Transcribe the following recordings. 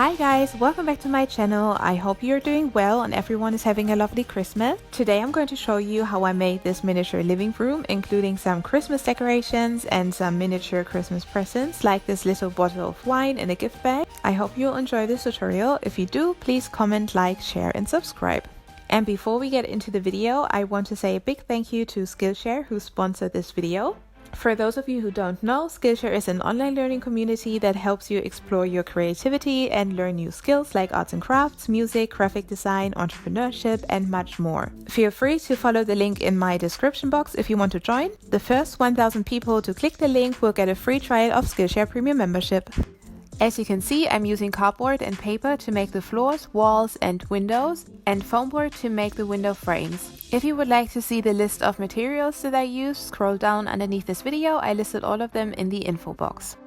Hi guys, welcome back to my channel. I hope you're doing well and everyone is having a lovely Christmas. Today I'm going to show you how I made this miniature living room, including some Christmas decorations and some miniature Christmas presents like this little bottle of wine in a gift bag. I hope you'll enjoy this tutorial. If you do, please comment, like, share and subscribe. And before we get into the video, I want to say a big thank you to Skillshare who sponsored this video. For those of you who don't know, Skillshare is an online learning community that helps you explore your creativity and learn new skills like arts and crafts, music, graphic design, entrepreneurship, and much more. Feel free to follow the link in my description box if you want to join. The first 1,000 people to click the link will get a free trial of Skillshare Premium membership. As you can see, I'm using cardboard and paper to make the floors, walls and windows, and foamboard to make the window frames. If you would like to see the list of materials that I used, scroll down underneath this video. I listed all of them in the info box.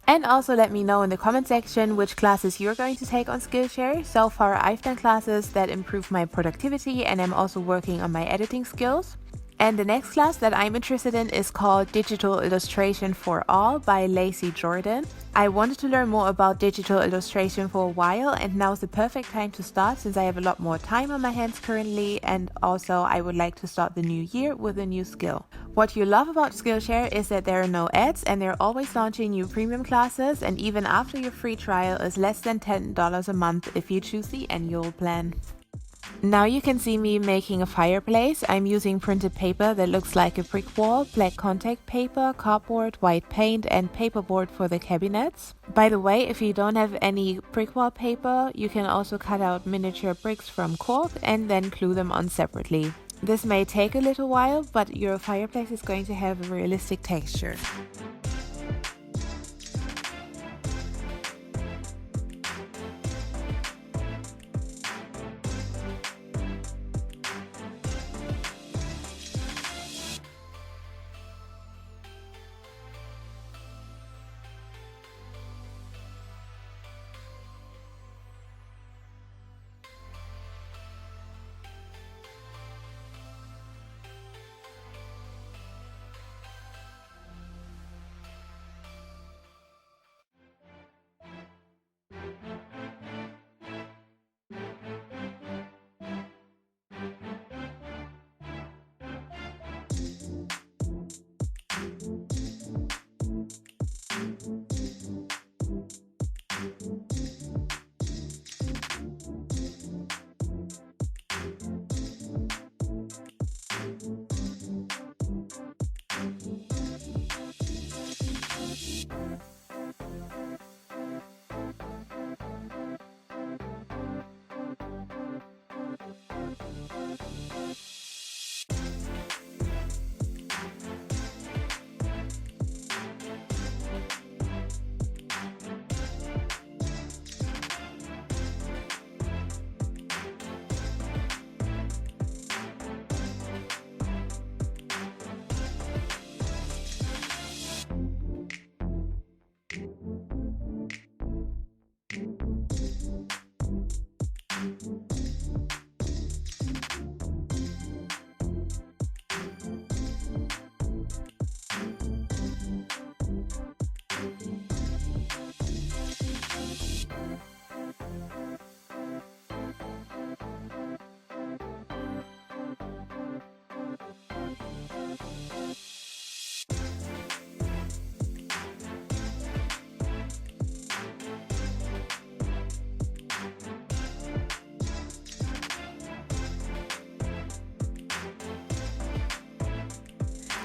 And also let me know in the comment section which classes you're going to take on Skillshare. So far I've done classes that improve my productivity and I'm also working on my editing skills. And the next class that I'm interested in is called Digital Illustration for All by Lacey Jordan. I wanted to learn more about digital illustration for a while and now's the perfect time to start since I have a lot more time on my hands currently, and also I would like to start the new year with a new skill. What you love about Skillshare is that there are no ads and they're always launching new premium classes, and even after your free trial is less than $10 a month if you choose the annual plan. Now you can see me making a fireplace. I'm using printed paper that looks like a brick wall, black contact paper, cardboard, white paint and paperboard for the cabinets. By the way, if you don't have any brick wall paper, you can also cut out miniature bricks from cork and then glue them on separately. This may take a little while, but your fireplace is going to have a realistic texture.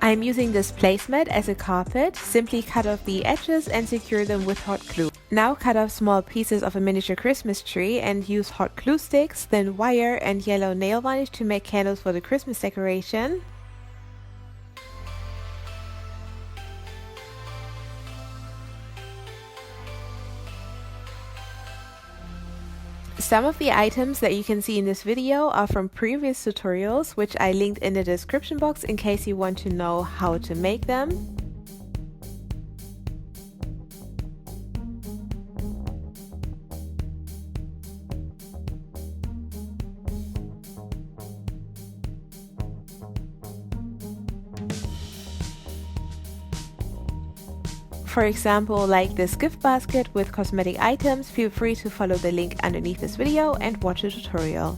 I'm using this placemat as a carpet. Simply cut off the edges and secure them with hot glue. Now cut off small pieces of a miniature Christmas tree and use hot glue sticks, then wire and yellow nail varnish to make candles for the Christmas decoration. Some of the items that you can see in this video are from previous tutorials, which I linked in the description box in case you want to know how to make them. for example, like this gift basket with cosmetic items, feel free to follow the link underneath this video and watch the tutorial.